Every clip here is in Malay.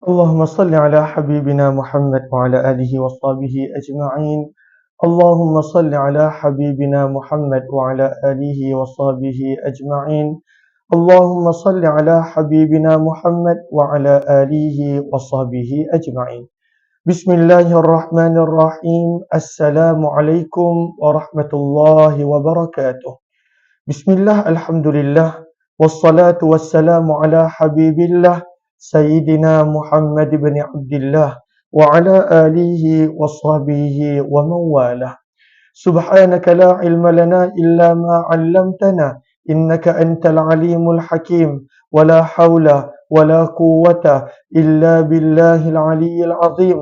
اللهم صل على حبيبنا محمد وعلى آله وصحبه أجمعين. اللهم صل على حبيبنا محمد وعلى آله وصحبه أجمعين. اللهم صل على حبيبنا محمد وعلى آله وصحبه أجمعين. بسم الله الرحمن الرحيم. السلام عليكم ورحمة الله وبركاته. بسم الله الحمد لله والصلاة والسلام على حبيب الله سيدنا محمد بن عبد الله وعلى آله وصحبه ومن والاه. سبحانك لا علم لنا إلا ما علمتنا إنك أنت العليم الحكيم ولا حول ولا قوة إلا بالله العلي العظيم.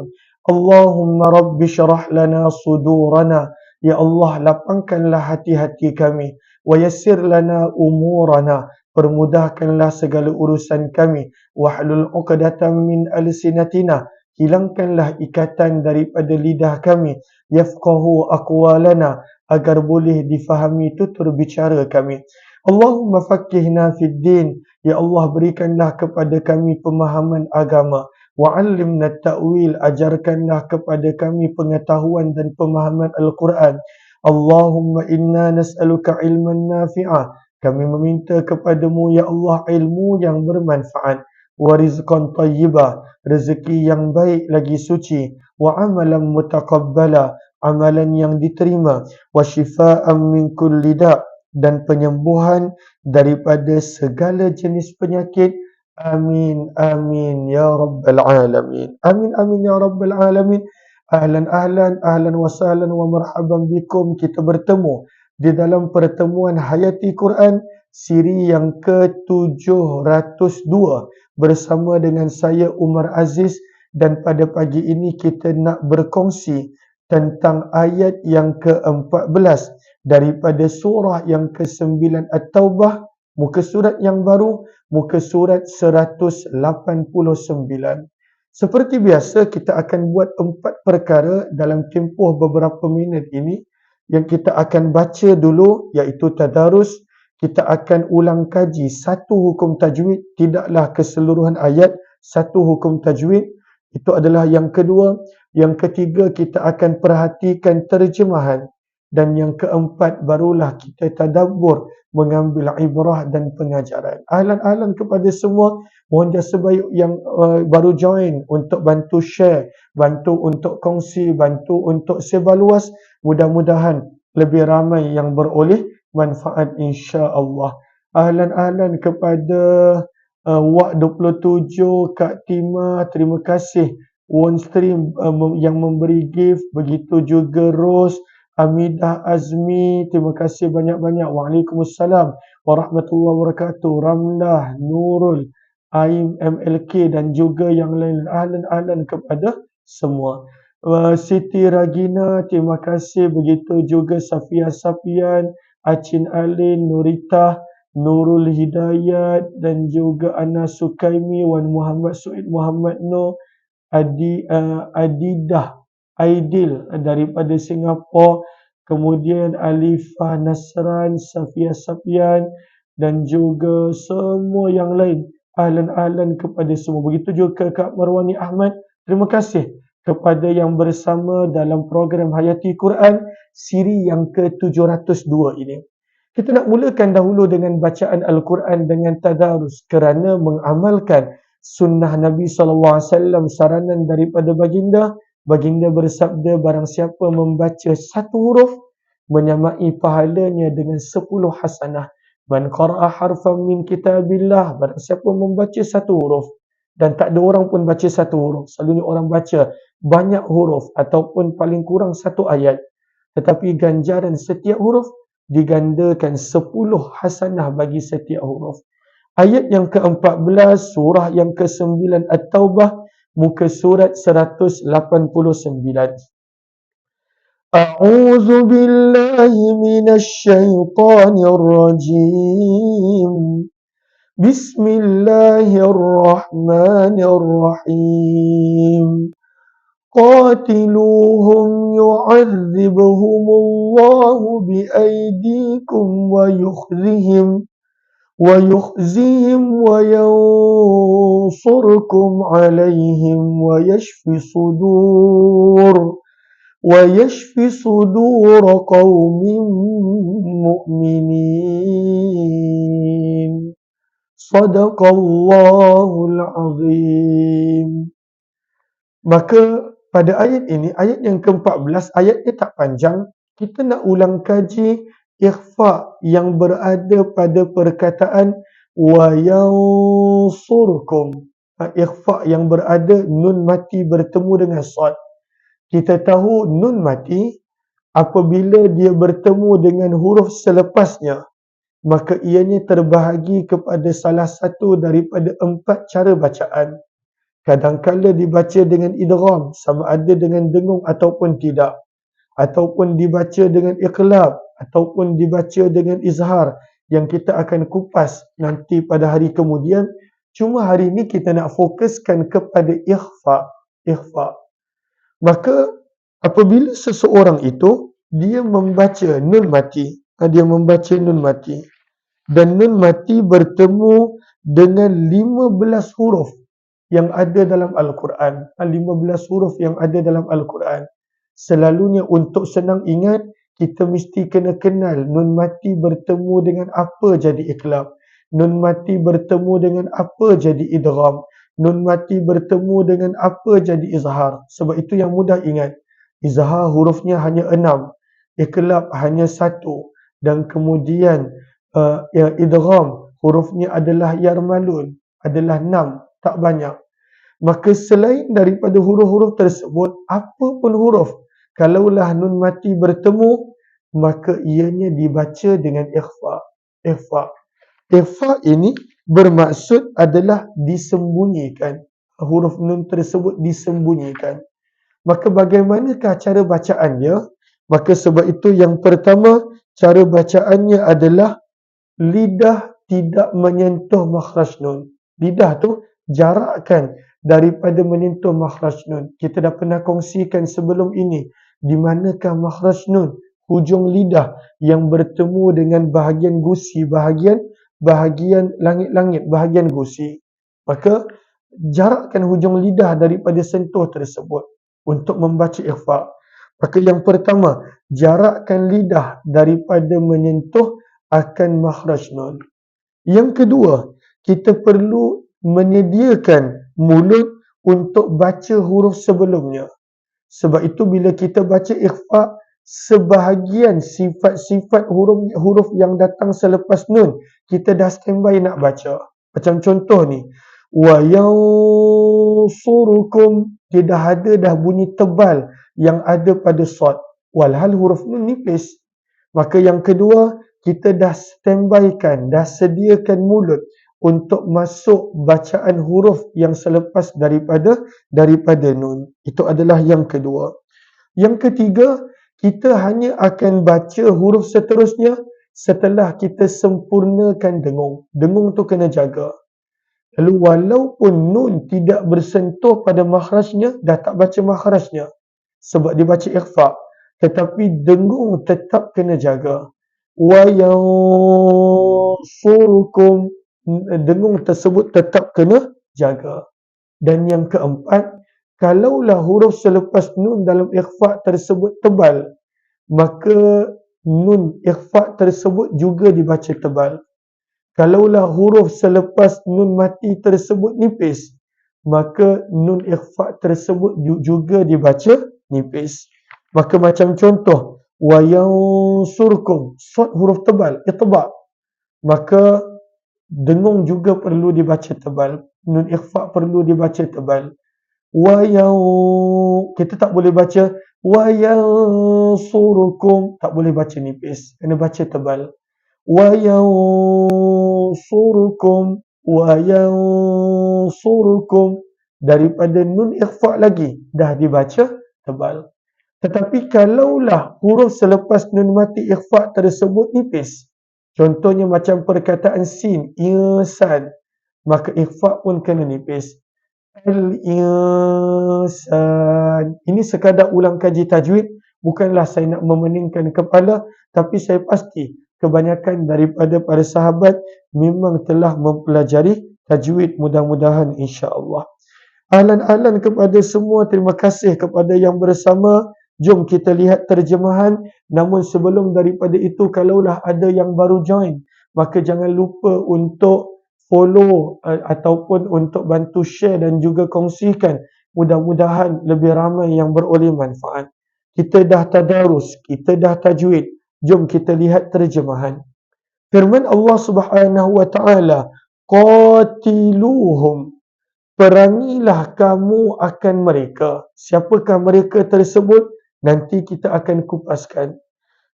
اللهم رب اشرح لنا صدورنا. Ya Allah, lapangkanlah hati-hati kami. Wa yassir lana umurana. Permudahkanlah segala urusan kami. Wahlul 'uqdatam min alsinatina. Hilangkanlah ikatan daripada lidah kami. Yafqahu aqwalana, agar boleh difahami tutur bicara kami. Allahumma faqihna fid din. Ya Allah, berikanlah kepada kami pemahaman agama. Wa'allimna ta'wil, ajarkanlah kepada kami pengetahuan dan pemahaman Al-Quran. Allahumma inna nas'aluka ilman nafi'ah. Kami meminta kepadamu, ya Allah, ilmu yang bermanfaat. Wa rizqan tayyibah, rezeki yang baik lagi suci. Wa amalan mutaqabbala, amalan yang diterima. Wa shifaan min kulli da', dan penyembuhan daripada segala jenis penyakit. Amin, amin, ya Rabbal Alamin. Amin, amin, ya Rabbal Alamin. Ahlan wa sahlan wa marhaban bikum. Kita bertemu di dalam pertemuan Hayati Quran siri yang ke-702 bersama dengan saya Umar Aziz, dan pada pagi ini kita nak berkongsi tentang ayat yang ke-14 daripada surah yang ke-9 At-Taubah, muka surat yang baru, muka surat 189. Seperti biasa, kita akan buat 4 perkara dalam tempoh beberapa minit ini. Yang kita akan baca dulu iaitu tadarus. Kita akan ulang kaji satu hukum tajwid, tidaklah keseluruhan ayat, satu hukum tajwid. Itu adalah yang kedua. Yang ketiga, kita akan perhatikan terjemahan. Dan yang keempat, barulah kita tadabbur, mengambil ibrah dan pengajaran. Ahlan-ahlan kepada semua. Mohon jasa baik yang baru join untuk bantu share, bantu untuk kongsi, bantu untuk sebar luas. Mudah-mudahan lebih ramai yang beroleh manfaat, insya-Allah. Ahlan-ahlan kepada Wak 27, Kak Tima, terima kasih. OneStream yang memberi gift, begitu juga Ros, Amidah Azmi, terima kasih banyak-banyak. Waalaikumsalam warahmatullahi wabarakatuh. Ramlah, Nurul, Aim, MLK dan juga yang lain. Ahlan-ahlan kepada semua. Siti Ragina, terima kasih. Begitu juga Safia Safian, Acin Alin, Nurita, Nurul Hidayat dan juga Ana Sukaimi, Wan Muhammad Suid, Muhammad Nur, Adidah Aidil daripada Singapura, kemudian Alifah Nasran, Safia Safian dan juga semua yang lain. Ahlan-ahlan kepada semua. Begitu juga Kak Marwani Ahmad. Terima kasih kepada yang bersama dalam program Hayati Quran siri yang ke-702 ini. Kita nak mulakan dahulu dengan bacaan Al-Quran dengan tadarus kerana mengamalkan sunnah Nabi SAW, saranan daripada baginda. Baginda bersabda, barang siapa membaca satu huruf, menyamai pahalanya dengan 10 hasanah. Man qara'a harfan min kitabillah, barang siapa membaca satu huruf. Dan tak ada orang pun baca satu huruf. Selalunya orang baca banyak huruf ataupun paling kurang satu ayat. Tetapi ganjaran setiap huruf digandakan 10 hasanah bagi setiap huruf. Ayat yang ke-14, surah yang ke-9 At-Taubah, muka surat 189. A'udzu billahi minasy syaithanir rajim. Bismillahirrahmanirrahim. قاتلوهم يعذبهم الله بأيديكم ويخزهم وينصركم ينصركم عليهم ويشفي صدور قوم مؤمنين. Sadaqallahul Azim. Maka pada ayat ini, ayat yang ke-14, ayatnya tak panjang, kita nak ulang kaji ikhfa yang berada pada perkataan wa yansurkum. Ikhfa yang berada nun mati bertemu dengan sad. Kita tahu nun mati apabila dia bertemu dengan huruf selepasnya, maka ianya terbahagi kepada salah satu daripada 4 cara bacaan. Kadang-kala dibaca dengan idgham, sama ada dengan dengung ataupun tidak, ataupun dibaca dengan iqlab, ataupun dibaca dengan izhar, yang kita akan kupas nanti pada hari kemudian. Cuma hari ini kita nak fokuskan kepada ikhfa. Maka apabila seseorang itu dia membaca nun mati, dan nun mati bertemu dengan 15 huruf yang ada dalam Al-Quran. 15 huruf yang ada dalam Al-Quran. Selalunya untuk senang ingat, kita mesti kena kenal nun mati bertemu dengan apa jadi iqlab. Nun mati bertemu dengan apa jadi idgham. Nun mati bertemu dengan apa jadi izhar. Sebab itu yang mudah ingat. Izhar hurufnya hanya 6. Iqlab hanya 1. Dan kemudian idgham hurufnya adalah yarmalun, adalah 6, tak banyak. Maka selain daripada huruf-huruf tersebut, apa pun huruf, kalaulah nun mati bertemu, maka ianya dibaca dengan ikhfa. Ikhfa ini bermaksud adalah disembunyikan. Huruf nun tersebut disembunyikan. Maka bagaimanakah cara bacaan dia? Maka sebab itu yang pertama, cara bacaannya adalah lidah tidak menyentuh makhraj nun. Lidah tu jarakkan daripada menyentuh makhraj nun. Kita dah pernah kongsikan sebelum ini, di manakah makhraj nun, hujung lidah yang bertemu dengan bahagian gusi, bahagian langit-langit, bahagian gusi. Maka jarakkan hujung lidah daripada sentuh tersebut untuk membaca ikhfa. Maka yang pertama, jarakkan lidah daripada menyentuh akan makhraj nun. Yang kedua, kita perlu menyediakan mulut untuk baca huruf sebelumnya. Sebab itu bila kita baca ikhfa, sebahagian sifat-sifat huruf yang datang selepas nun, kita dah standby nak baca. Macam contoh ni, wa yansurukum, dia dah bunyi tebal yang ada pada sad. Walhal huruf nun nipis. Maka yang kedua, kita dah standbykan, dah sediakan mulut untuk masuk bacaan huruf yang selepas daripada nun. Itu adalah yang kedua. Yang ketiga, kita hanya akan baca huruf seterusnya setelah kita sempurnakan dengung. Dengung tu kena jaga. Lalu walaupun nun tidak bersentuh pada makhrajnya, dah tak baca makhrajnya sebab dia baca ikhfa, tetapi dengung tetap kena jaga. Wa yansurukum, dengung tersebut tetap kena jaga. Dan yang keempat, kalaulah huruf selepas nun dalam ikhfa tersebut tebal, maka nun ikhfa tersebut juga dibaca tebal. Kalaulah huruf selepas nun mati tersebut nipis, maka nun ikhfa tersebut juga dibaca nipis. Maka macam contoh, wa yansurkum, sad huruf tebal, itba'. Maka dengung juga perlu dibaca tebal. Nun ikhfa perlu dibaca tebal. Kita tak boleh baca wa yansurukum, tak boleh baca nipis, kena baca tebal. Wa yansurukum, daripada nun ikhfa lagi dah dibaca tebal. Tetapi kalaulah huruf selepas nun mati ikhfa tersebut nipis, contohnya macam perkataan sin, insan, maka ikhfa pun kena nipis. Al-insan. Ini sekadar ulang kaji tajwid, bukanlah saya nak memeningkan kepala, tapi saya pasti kebanyakan daripada para sahabat memang telah mempelajari tajwid mudah-mudahan insya-Allah. Ahlan-ahlan kepada semua, terima kasih kepada yang bersama. Jom kita lihat terjemahan. Namun sebelum daripada itu, kalaulah ada yang baru join, maka jangan lupa untuk follow ataupun untuk bantu share dan juga kongsikan. Mudah-mudahan lebih ramai yang beroleh manfaat. Kita dah tadarus, kita dah tajwid. Jom kita lihat terjemahan. Firman Allah Subhanahu wa taala, qatiluhum, perangilah kamu akan mereka. Siapakah mereka tersebut? Nanti kita akan kupaskan.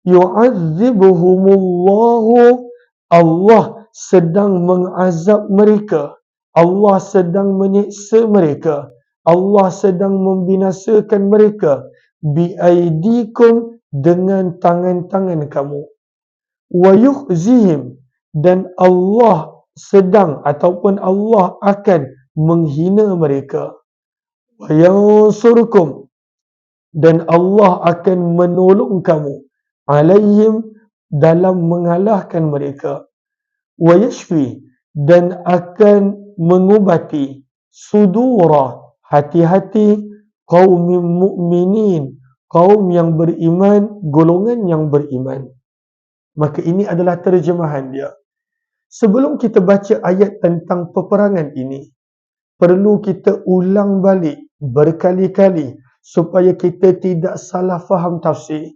Yu'adzibuhumullahu, Allah sedang mengazab mereka. Allah sedang menyiksa mereka. Allah sedang membinasakan mereka. Biaidikum, dengan tangan-tangan kamu. Wa yukhzihim, dan Allah sedang ataupun Allah akan menghina mereka. Wa yansurkum, dan Allah akan menolong kamu. Alaihim, dalam mengalahkan mereka. Wa yashfi, dan akan mengubati. Sudura, hati-hati. Qaumin mu'minin, kaum yang beriman, golongan yang beriman. Maka ini adalah terjemahan dia. Sebelum kita baca ayat tentang peperangan ini, perlu kita ulang balik berkali-kali supaya kita tidak salah faham tafsir.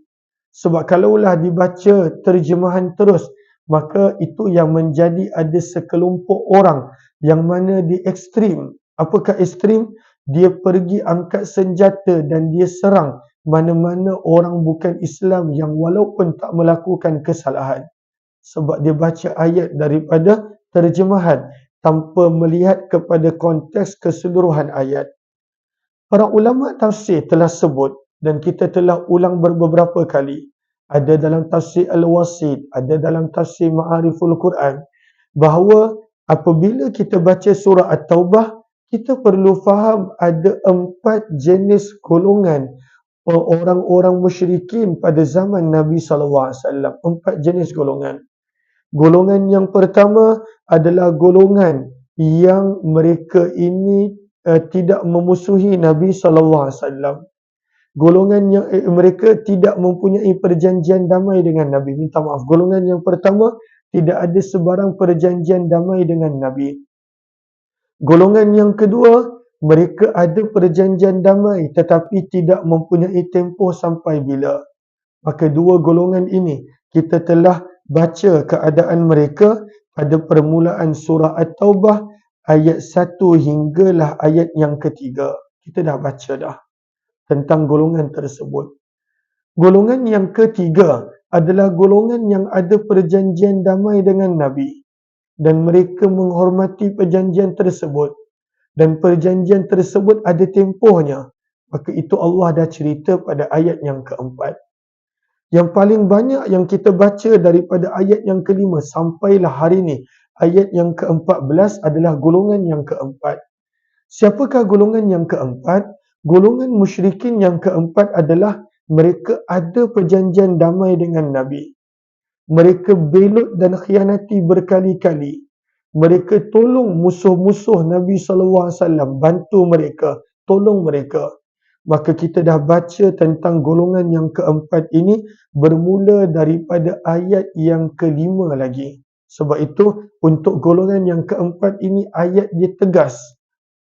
Sebab kalaulah dibaca terjemahan terus, maka itu yang menjadi ada sekelompok orang yang mana di ekstrim. Apakah ekstrim? Dia pergi angkat senjata dan dia serang mana-mana orang bukan Islam yang walaupun tak melakukan kesalahan. Sebab dia baca ayat daripada terjemahan tanpa melihat kepada konteks keseluruhan ayat. Para ulama tafsir telah sebut dan kita telah ulang beberapa kali. Ada dalam tafsir Al-Wasit, ada dalam tafsir Ma'ariful Quran, bahawa apabila kita baca surah At-Taubah, kita perlu faham ada 4 jenis golongan orang-orang musyrikin pada zaman Nabi SAW. 4 jenis golongan. Golongan yang pertama adalah golongan yang mereka ini tidak memusuhi Nabi SAW. Golongan yang mereka tidak mempunyai perjanjian damai dengan Nabi. Minta maaf. Golongan yang pertama, tidak ada sebarang perjanjian damai dengan Nabi. Golongan yang kedua, mereka ada perjanjian damai tetapi tidak mempunyai tempoh sampai bila. Maka dua golongan ini kita telah baca keadaan mereka pada permulaan surah At-Taubah ayat 1 hinggalah ayat yang ketiga. Kita dah baca dah tentang golongan tersebut. Golongan yang ketiga adalah golongan yang ada perjanjian damai dengan Nabi. Dan mereka menghormati perjanjian tersebut. Dan perjanjian tersebut ada tempohnya. Maka itu Allah dah cerita pada ayat yang keempat. Yang paling banyak yang kita baca daripada ayat yang kelima sampailah hari ini, ayat yang ke-14 adalah golongan yang keempat. Siapakah golongan yang keempat? Golongan musyrikin yang keempat adalah mereka ada perjanjian damai dengan Nabi. Mereka belot dan khianati berkali-kali. Mereka tolong musuh-musuh Nabi SAW, bantu mereka, tolong mereka. Maka kita dah baca tentang golongan yang keempat ini bermula daripada ayat yang kelima lagi. Sebab itu untuk golongan yang keempat ini ayat dia tegas.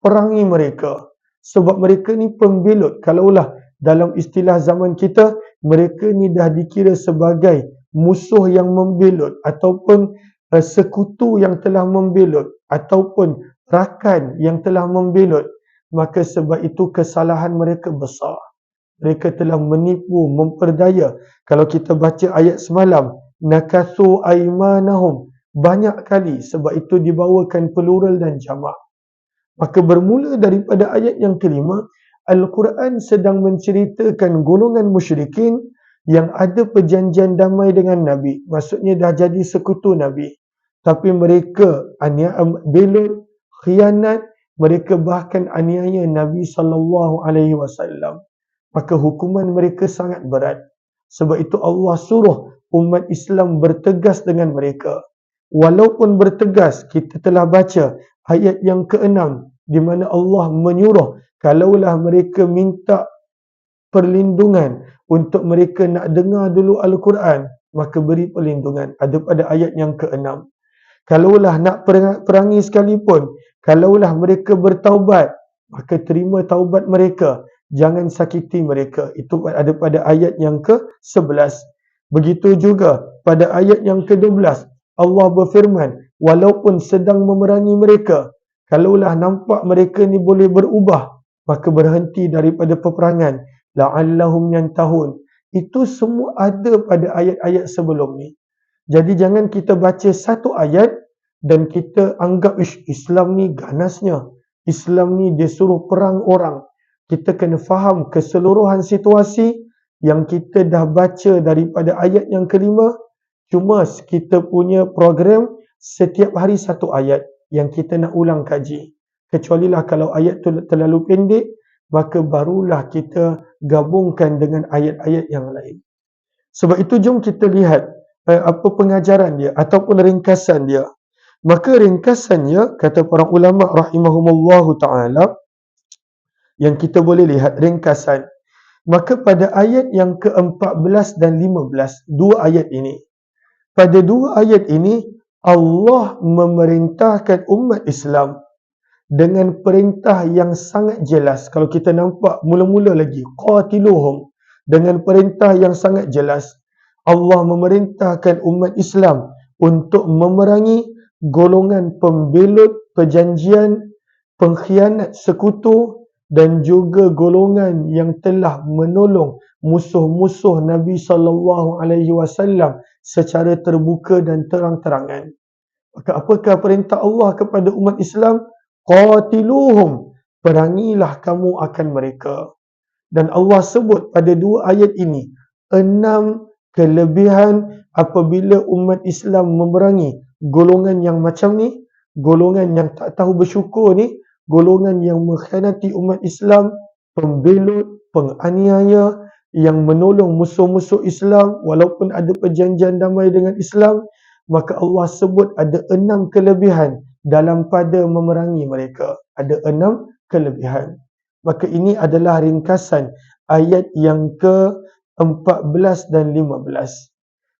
Perangi mereka. Sebab mereka ni pembelot. Kalaulah dalam istilah zaman kita, mereka ni dah dikira sebagai musuh yang membelot ataupun sekutu yang telah membelot ataupun rakan yang telah membelot. Maka sebab itu kesalahan mereka besar. Mereka telah menipu, memperdaya. Kalau kita baca ayat semalam, nakathu aimanahum, banyak kali. Sebab itu dibawakan plural dan jamak. Maka bermula daripada ayat yang kelima, Al-Quran sedang menceritakan golongan musyrikin yang ada perjanjian damai dengan Nabi. Maksudnya dah jadi sekutu Nabi. Tapi mereka belot, khianat, mereka bahkan aniaya Nabi SAW. Maka hukuman mereka sangat berat. Sebab itu Allah suruh umat Islam bertegas dengan mereka. Walaupun bertegas, kita telah baca Ayat yang keenam, di mana Allah menyuruh kalaulah mereka minta perlindungan untuk mereka nak dengar dulu Al-Quran, maka beri perlindungan. Ada pada ayat yang keenam. Kalaulah nak perangi sekalipun, kalaulah mereka bertaubat, maka terima taubat mereka. Jangan sakiti mereka. Itu ada pada ayat yang ke-11. Begitu juga pada ayat yang ke-12. Allah berfirman, walaupun sedang memerangi mereka, kalaulah nampak mereka ni boleh berubah, maka berhenti daripada peperangan. La'allahum yantahun. Itu semua ada pada ayat-ayat sebelum ni. Jadi jangan kita baca satu ayat dan kita anggap Islam ni ganasnya. Islam ni dia suruh perang orang. Kita kena faham keseluruhan situasi yang kita dah baca daripada ayat yang kelima. Cuma kita punya program setiap hari satu ayat yang kita nak ulang kaji. Kecualilah kalau ayat tu terlalu pendek, maka barulah kita gabungkan dengan ayat-ayat yang lain. Sebab itu jom kita lihat apa pengajaran dia ataupun ringkasan dia. Maka ringkasannya, kata para ulama rahimahumullahu ta'ala, yang kita boleh lihat ringkasan. Maka pada ayat yang ke-14 dan 15, dua ayat ini. Pada dua ayat ini, Allah memerintahkan umat Islam dengan perintah yang sangat jelas. Kalau kita nampak mula-mula lagi, qatiluhum, dengan perintah yang sangat jelas. Allah memerintahkan umat Islam untuk memerangi golongan pembelut perjanjian, pengkhianat sekutu dan juga golongan yang telah menolong musuh-musuh Nabi SAW secara terbuka dan terang-terangan. Maka apakah perintah Allah kepada umat Islam? Qatiluhum, perangilah kamu akan mereka. Dan Allah sebut pada dua ayat ini 6 kelebihan apabila umat Islam memerangi golongan yang macam ni, golongan yang tak tahu bersyukur ni, golongan yang mengkhianati umat Islam, pembelut, penganiaya, yang menolong musuh-musuh Islam walaupun ada perjanjian damai dengan Islam. Maka Allah sebut ada 6 kelebihan dalam pada memerangi mereka. Ada 6 kelebihan. Maka ini adalah ringkasan ayat yang ke-14 dan 15.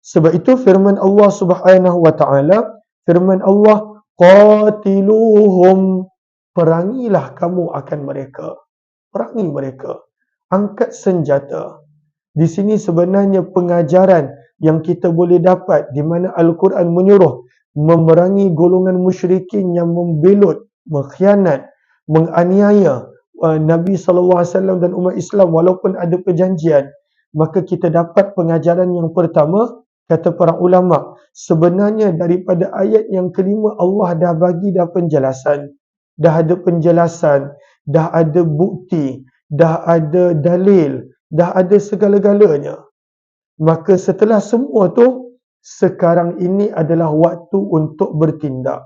Sebab itu firman Allah Subhanahu wa taala, firman Allah, qatiluhum, perangilah kamu akan mereka. Perangi mereka. Angkat senjata. Di sini sebenarnya pengajaran yang kita boleh dapat di mana Al-Quran menyuruh memerangi golongan musyrikin yang membelut, mengkhianat, menganiaya Nabi SAW dan umat Islam walaupun ada perjanjian. Maka kita dapat pengajaran yang pertama, kata para ulama, sebenarnya daripada ayat yang kelima Allah dah bagi dah penjelasan. Dah ada penjelasan, dah ada bukti, dah ada dalil, dah ada segala-galanya. Maka setelah semua tu, sekarang ini adalah waktu untuk bertindak.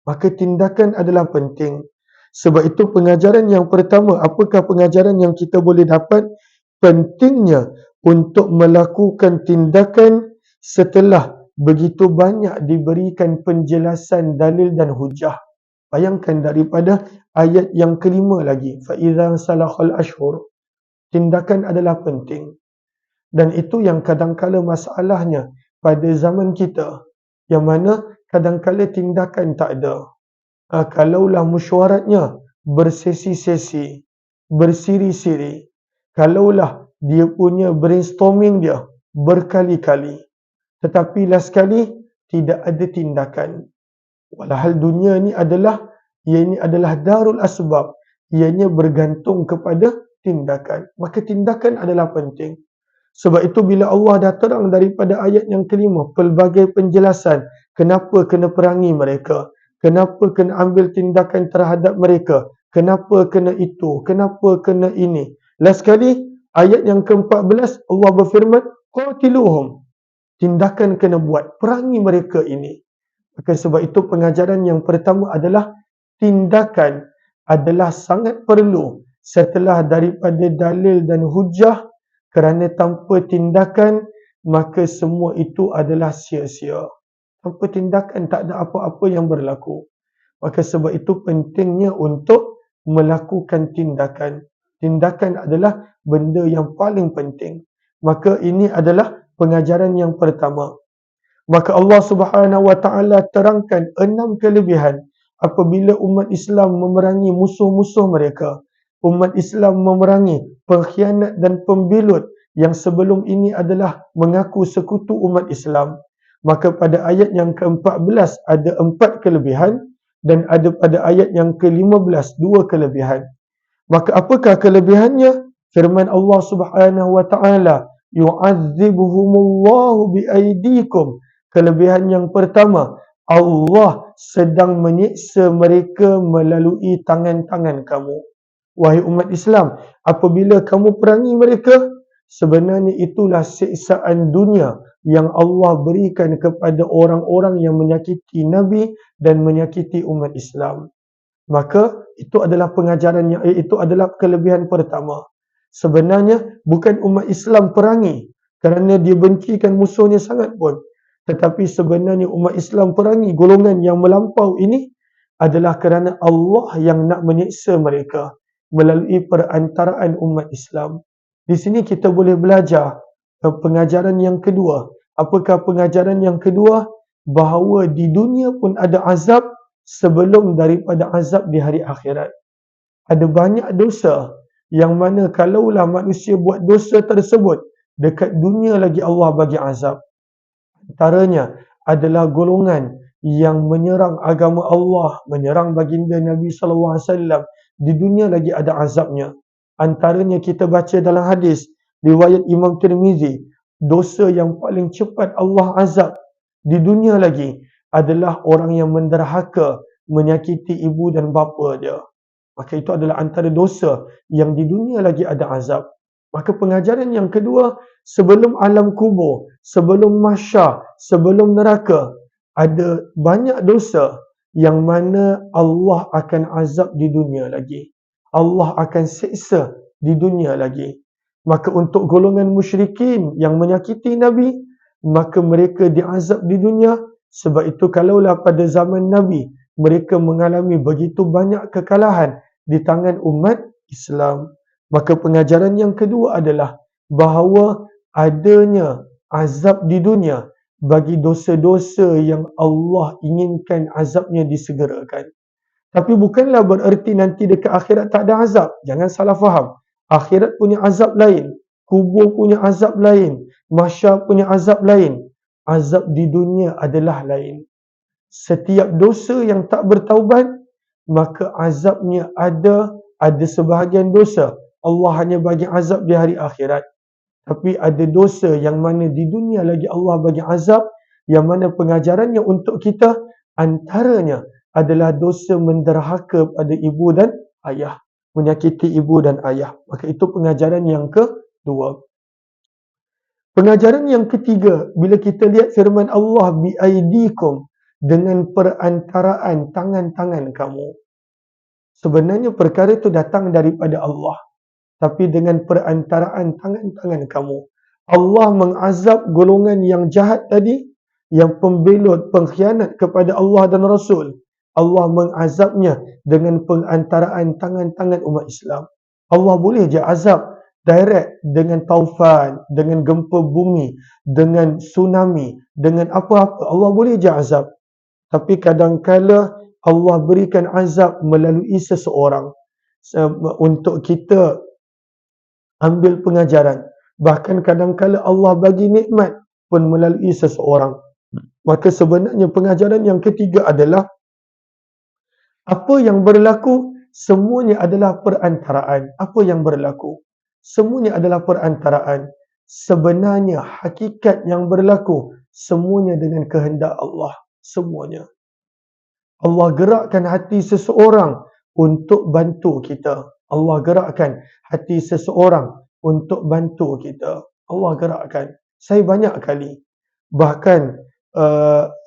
Maka tindakan adalah penting. Sebab itu pengajaran yang pertama, apakah pengajaran yang kita boleh dapat? Pentingnya untuk melakukan tindakan setelah begitu banyak diberikan penjelasan dalil dan hujah. Bayangkan daripada ayat yang kelima lagi, فَإِذَا سَلَخَ الْأَشْهُرُ. Tindakan adalah penting. Dan itu yang kadang-kala masalahnya pada zaman kita, yang mana kadang-kala tindakan tak ada. Kalaulah mesyuaratnya bersesi-sesi, bersiri-siri, kalaulah dia punya brainstorming dia berkali-kali, tetapi last kali tidak ada tindakan. Walhal dunia ni adalah, ianya adalah darul asbab, ianya bergantung kepada tindakan. Maka tindakan adalah penting. Sebab itu bila Allah dah terang daripada ayat yang kelima pelbagai penjelasan kenapa kena perangi mereka, kenapa kena ambil tindakan terhadap mereka, kenapa kena itu, kenapa kena ini. Last sekali ayat yang ke-14 Allah berfirman, qatiluhum, tindakan kena buat, perangi mereka ini. Maka sebab itu pengajaran yang pertama adalah tindakan adalah sangat perlu setelah daripada dalil dan hujah, kerana tanpa tindakan maka semua itu adalah sia-sia. Tanpa tindakan tak ada apa-apa yang berlaku. Maka sebab itu pentingnya untuk melakukan tindakan. Tindakan adalah benda yang paling penting. Maka ini adalah pengajaran yang pertama. Maka Allah Subhanahu wa taala terangkan 6 kelebihan apabila umat Islam memerangi musuh-musuh mereka. Umat Islam memerangi pengkhianat dan pembelut yang sebelum ini adalah mengaku sekutu umat Islam. Maka pada ayat yang ke-14 ada 4 kelebihan dan ada pada ayat yang ke-15 2 kelebihan. Maka apakah kelebihannya? Firman Allah Subhanahu wa taala, yu'adzibuhumullahu biaidikum. Kelebihan yang pertama, Allah sedang menyiksa mereka melalui tangan-tangan kamu. Wahai umat Islam, apabila kamu perangi mereka, sebenarnya itulah siksaan dunia yang Allah berikan kepada orang-orang yang menyakiti Nabi dan menyakiti umat Islam. Maka itu adalah pengajaran yang itu adalah kelebihan pertama. Sebenarnya bukan umat Islam perangi kerana dia bencikan musuhnya sangat pun. Tetapi sebenarnya umat Islam perangi golongan yang melampau ini adalah kerana Allah yang nak menyiksa mereka melalui perantaraan umat Islam. Di sini kita boleh belajar pengajaran yang kedua. Apakah pengajaran yang kedua? Bahawa di dunia pun ada azab sebelum daripada azab di hari akhirat. Ada banyak dosa yang mana kalaulah manusia buat dosa tersebut, dekat dunia lagi Allah bagi azab. Antaranya adalah golongan yang menyerang agama Allah, menyerang baginda Nabi SAW. Di dunia lagi ada azabnya. Antaranya kita baca dalam hadis riwayat Imam Tirmizi, dosa yang paling cepat Allah azab di dunia lagi adalah orang yang menderhaka, menyakiti ibu dan bapa dia. Maka itu adalah antara dosa yang di dunia lagi ada azab. Maka pengajaran yang kedua, sebelum alam kubur, sebelum mahsyar, sebelum neraka, ada banyak dosa yang mana Allah akan azab di dunia lagi. Allah akan siksa di dunia lagi. Maka untuk golongan musyrikin yang menyakiti Nabi, maka mereka diazab di dunia. Sebab itu kalaulah pada zaman Nabi, mereka mengalami begitu banyak kekalahan di tangan umat Islam. Maka pengajaran yang kedua adalah bahawa adanya azab di dunia bagi dosa-dosa yang Allah inginkan azabnya disegerakan. Tapi bukanlah bererti nanti dekat akhirat tak ada azab. Jangan salah faham. Akhirat punya azab lain. Kubur punya azab lain. Mahsyar punya azab lain. Azab di dunia adalah lain. Setiap dosa yang tak bertaubat, maka azabnya ada sebahagian dosa Allah hanya bagi azab di hari akhirat. Tapi ada dosa yang mana di dunia lagi Allah bagi azab, yang mana pengajarannya untuk kita antaranya adalah dosa menderhaka pada ibu dan ayah, menyakiti ibu dan ayah. Maka itu pengajaran yang kedua. Pengajaran yang ketiga, bila kita lihat firman Allah biaidikum, dengan perantaraan tangan-tangan kamu. Sebenarnya perkara itu datang daripada Allah, tapi dengan perantaraan tangan-tangan kamu. Allah mengazab golongan yang jahat tadi, yang pembelut, pengkhianat kepada Allah dan Rasul. Allah mengazabnya dengan perantaraan tangan-tangan umat Islam. Allah boleh je azab direct dengan taufan, dengan gempa bumi, dengan tsunami, dengan apa-apa. Allah boleh je azab. Tapi kadang-kala Allah berikan azab melalui seseorang untuk kita ambil pengajaran. Bahkan kadang-kala Allah bagi nikmat pun melalui seseorang. Maka sebenarnya pengajaran yang ketiga adalah apa yang berlaku semuanya adalah perantaraan. Apa yang berlaku? Semuanya adalah perantaraan. Sebenarnya hakikat yang berlaku semuanya dengan kehendak Allah. Semuanya. Allah gerakkan hati seseorang untuk bantu kita. Allah gerakkan hati seseorang untuk bantu kita. Allah gerakkan. Saya banyak kali. Bahkan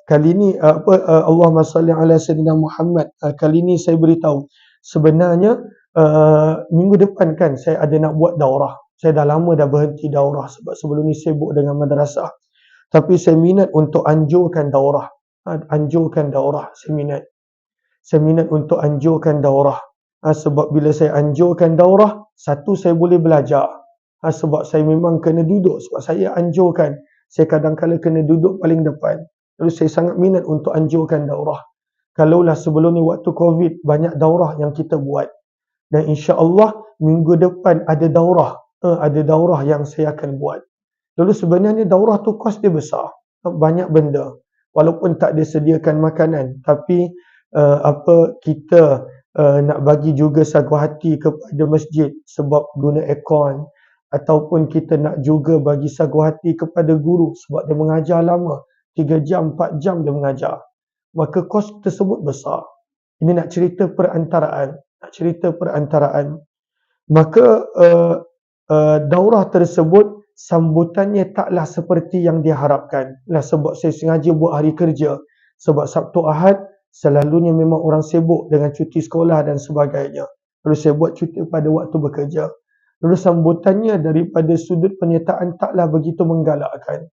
kali ni Allahumma salli ala sayyidina Muhammad. Kali ni saya beritahu. Sebenarnya minggu depan kan saya ada nak buat daurah. Saya dah lama dah berhenti daurah sebab sebelum ni sibuk dengan madrasah. Tapi saya minat untuk anjurkan daurah. Saya minat. saya minat untuk anjurkan daurah. Sebab bila saya anjurkan daurah, satu saya boleh belajar. Sebab saya memang kena duduk, sebab saya anjurkan. Saya kadang-kadang kena duduk paling depan. Lalu saya sangat minat untuk anjurkan daurah. Kalaulah sebelum ni waktu COVID, banyak daurah yang kita buat. Dan insya-Allah minggu depan ada daurah. Ada daurah yang saya akan buat. Lalu sebenarnya daurah tu kos dia besar. Banyak benda. Walaupun tak disediakan makanan, tapi kita nak bagi juga sagu hati kepada masjid sebab guna aircon, ataupun kita nak juga bagi sagu hati kepada guru sebab dia mengajar lama, 3 jam, 4 jam dia mengajar. Maka kos tersebut besar. Ini nak cerita perantaraan. Maka daurah tersebut sambutannya taklah seperti yang diharapkan. Sebab saya sengaja buat hari kerja. Sebab Sabtu Ahad selalunya memang orang sibuk dengan cuti sekolah dan sebagainya. Lalu saya buat cuti pada waktu bekerja. Lalu sambutannya daripada sudut penyertaan taklah begitu menggalakkan.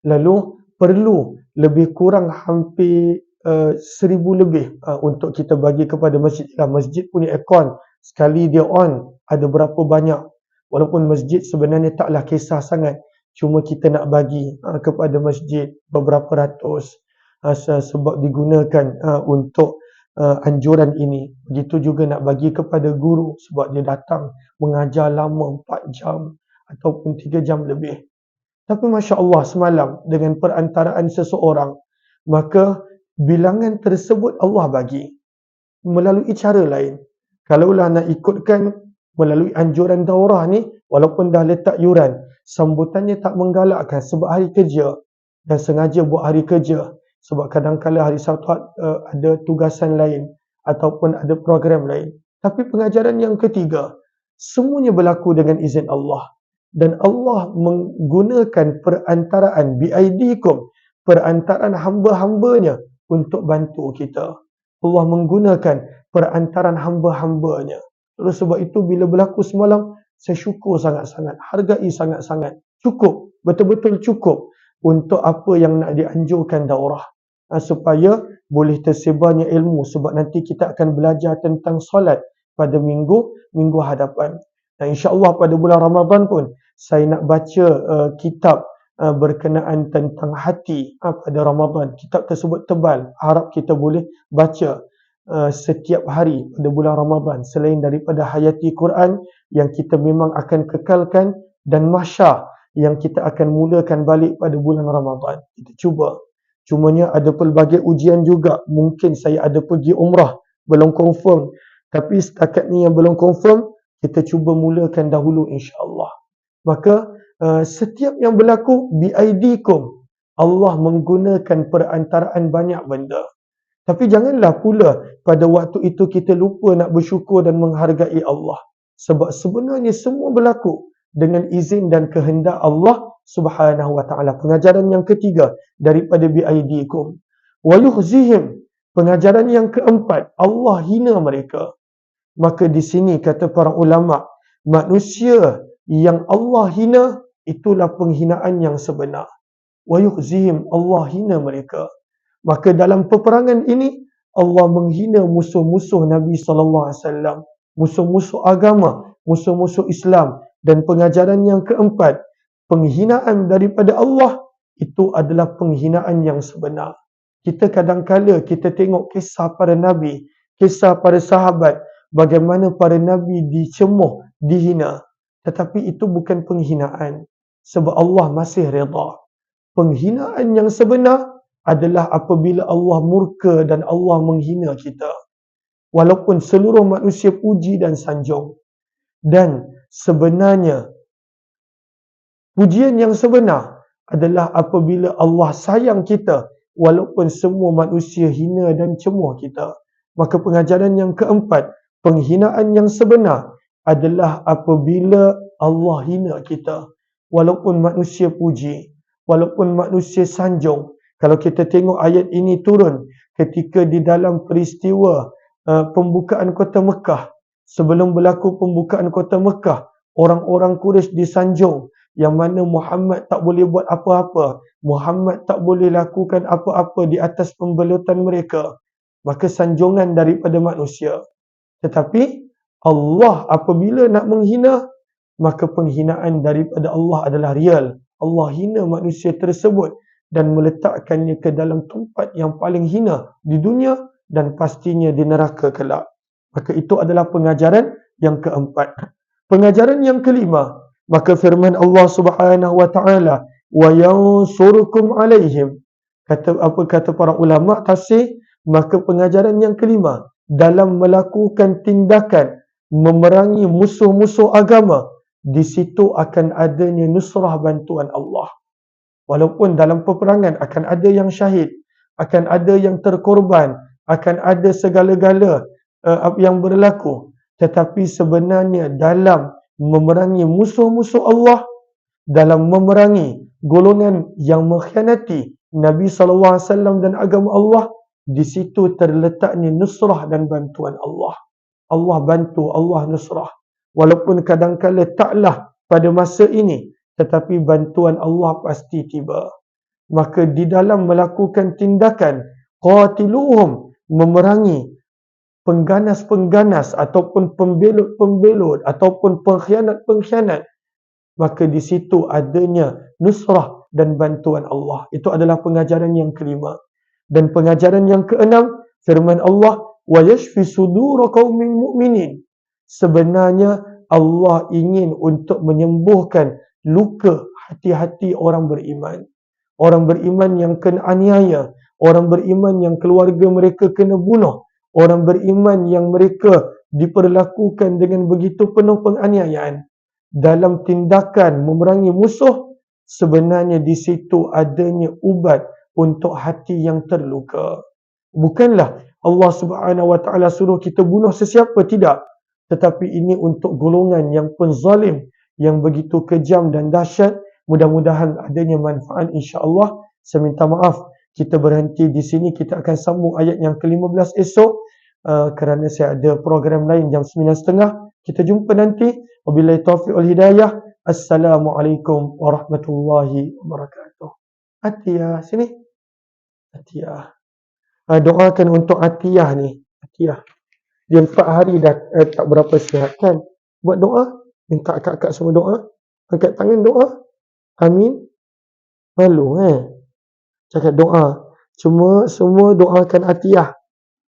Lalu perlu lebih kurang hampir 1,000 lebih untuk kita bagi kepada masjid. Masjid punya aircon, sekali dia on, ada berapa banyak. Walaupun masjid sebenarnya taklah kisah sangat. Cuma kita nak bagi kepada masjid beberapa ratus. Sebab digunakan untuk anjuran ini. Begitu juga nak bagi kepada guru sebab dia datang mengajar lama 4 jam ataupun 3 jam lebih. Tapi Masya Allah semalam dengan perantaraan seseorang, maka bilangan tersebut Allah bagi melalui cara lain. Kalaulah nak ikutkan melalui anjuran daurah ni, walaupun dah letak yuran, sambutannya tak menggalakkan sebab hari kerja, dan sengaja buat hari kerja. Sebab kadang-kadang hari Sabtu ada tugasan lain ataupun ada program lain. Tapi pengajaran yang ketiga, semuanya berlaku dengan izin Allah. Dan Allah menggunakan perantaraan biaidikum, perantaraan hamba-hambanya untuk bantu kita. Allah menggunakan perantaraan hamba-hambanya. Oleh sebab itu bila berlaku semalam, saya syukur sangat-sangat, hargai sangat-sangat. Cukup, betul-betul cukup untuk apa yang nak dianjurkan daurah. Supaya boleh tersebarnya ilmu, sebab nanti kita akan belajar tentang solat pada minggu hadapan. Dan insya-Allah pada bulan Ramadan pun saya nak baca kitab berkenaan tentang hati pada Ramadan. Kitab tersebut tebal, harap kita boleh baca setiap hari pada bulan Ramadan, selain daripada Hayati Quran yang kita memang akan kekalkan, dan Mahsyar yang kita akan mulakan balik pada bulan Ramadan. Kita cuba. Cumanya ada pelbagai ujian juga. Mungkin saya ada pergi umrah, belum confirm. Tapi setakat ni yang belum confirm, kita cuba mulakan dahulu insya-Allah. Maka setiap yang berlaku biaidikum, Allah menggunakan perantaraan banyak benda. Tapi janganlah pula pada waktu itu kita lupa nak bersyukur dan menghargai Allah. Sebab sebenarnya semua berlaku dengan izin dan kehendak Allah Subhanahu wa ta'ala. Pengajaran yang ketiga daripada biaidikum. Wa yukhzihim. Pengajaran yang keempat, Allah hina mereka. Maka di sini kata para ulama, manusia yang Allah hina, itulah penghinaan yang sebenar. Wa yukhzihim, Allah hina mereka. Maka dalam peperangan ini, Allah menghina musuh-musuh Nabi SAW, musuh-musuh agama, musuh-musuh Islam. Dan pengajaran yang keempat, penghinaan daripada Allah, itu adalah penghinaan yang sebenar. Kita kadang-kala kita tengok kisah para Nabi, kisah para sahabat, bagaimana para Nabi dicemuh, dihina. Tetapi itu bukan penghinaan. Sebab Allah masih redha. Penghinaan yang sebenar adalah apabila Allah murka dan Allah menghina kita. Walaupun seluruh manusia puji dan sanjung. Dan sebenarnya, pujian yang sebenar adalah apabila Allah sayang kita, walaupun semua manusia hina dan cemuh kita. Maka pengajaran yang keempat, penghinaan yang sebenar adalah apabila Allah hina kita. Walaupun manusia puji, walaupun manusia sanjung. Kalau kita tengok ayat ini turun ketika di dalam peristiwa pembukaan kota Mekah. Sebelum berlaku pembukaan kota Mekah, orang-orang Quraisy disanjung yang mana Muhammad tak boleh buat apa-apa. Muhammad tak boleh lakukan apa-apa di atas pembelutan mereka. maka sanjungan daripada manusia. Tetapi Allah apabila nak menghina, maka penghinaan daripada Allah adalah real. Allah hina manusia tersebut dan meletakkannya ke dalam tempat yang paling hina di dunia dan pastinya di neraka kelak. Maka itu adalah pengajaran yang keempat. Pengajaran yang kelima, maka firman Allah Subhanahu wa taala, wa yansurukum alaihim. Kata para ulama tafsir, maka pengajaran yang kelima dalam melakukan tindakan memerangi musuh-musuh agama, di situ akan adanya nusrah bantuan Allah. Walaupun dalam peperangan akan ada yang syahid, akan ada yang terkorban, akan ada segala-gala yang berlaku. Tetapi sebenarnya dalam memerangi musuh-musuh Allah, dalam memerangi golongan yang mengkhianati Nabi SAW dan agama Allah, di situ terletaknya nusrah dan bantuan Allah. Allah bantu, Allah nusrah. Walaupun kadang-kala taklah pada masa ini, tetapi bantuan Allah pasti tiba. Maka di dalam melakukan tindakan qatiluhum, memerangi pengganas-pengganas ataupun pembelot-pembelot ataupun pengkhianat-pengkhianat, maka di situ adanya nusrah dan bantuan Allah. Itu adalah pengajaran yang kelima. Dan pengajaran yang keenam, firman Allah, wa yashfi sudura qaumin mu'minin. Sebenarnya Allah ingin untuk menyembuhkan luka hati-hati orang beriman. Orang beriman yang kena aniaya, orang beriman yang keluarga mereka kena bunuh, orang beriman yang mereka diperlakukan dengan begitu penuh penganiayaan. Dalam tindakan memerangi musuh, sebenarnya di situ adanya ubat untuk hati yang terluka. Bukanlah Allah Subhanahu wa taala suruh kita bunuh sesiapa, tidak. Tetapi ini untuk golongan yang penzalim, yang begitu kejam dan dahsyat. Mudah-mudahan adanya manfaat, insya-Allah. Saya minta maaf, kita berhenti di sini. Kita akan sambung ayat yang ke-15 esok, kerana saya ada program lain jam 9.30. Kita jumpa nanti. Wabillahi taufiq wal hidayah. Assalamualaikum warahmatullahi wabarakatuh. Atiyah, sini. Atiyah. Doakan untuk Atiyah ni. Atiyah. Dia 4 hari dah tak berapa sihat kan. Buat doa. Minta akak-akak semua doa. Angkat tangan doa. Amin. Malu cakap doa. Cuma semua doakan Atiyah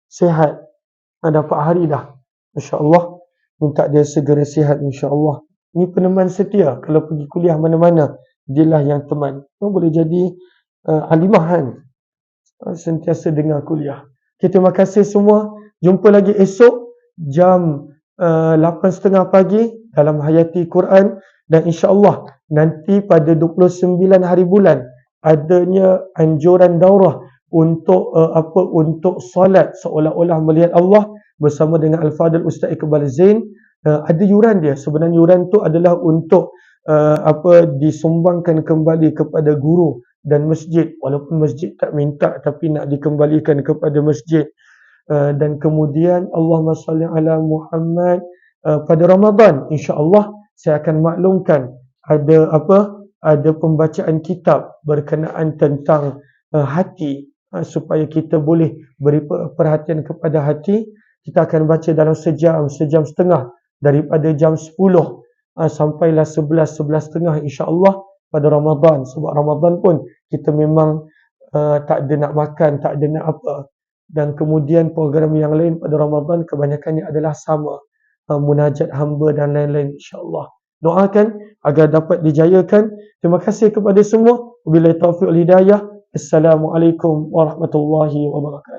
sihat. Dah 4 hari dah. InsyaAllah. Minta dia segera sihat, insyaAllah. Ini peneman setia. Kalau pergi kuliah mana-mana, dialah yang teman. Boleh jadi alimah kan. Sentiasa dengar kuliah. Terima kasih semua. Jumpa lagi esok jam 8.30 pagi dalam Hayati Quran. Dan insyaAllah nanti pada 29 hari bulan adanya anjuran daurah untuk untuk solat seolah-olah melihat Allah bersama dengan Al-Fadhil Ustaz Iqbal Zain. Ada yuran dia. Sebenarnya yuran tu adalah untuk disumbangkan kembali kepada guru dan masjid. Walaupun masjid tak minta, tapi nak dikembalikan kepada masjid. Dan kemudian Allahumma salli ala Muhammad, pada Ramadan insya-Allah saya akan maklumkan ada pembacaan kitab berkenaan tentang hati, supaya kita boleh beri perhatian kepada hati. Kita akan baca dalam sejam setengah, daripada jam 10 sampailah 11.30 insya-Allah pada Ramadan. Sebab Ramadan pun kita memang tak ada nak makan, tak ada nak apa. Dan kemudian program yang lain pada Ramadan kebanyakannya adalah sama, munajat hamba dan lain-lain, insya-Allah. Doakan agar dapat dijayakan. Terima kasih kepada semua. Wabillahi taufiq wal hidayah. Assalamualaikum warahmatullahi wabarakatuh.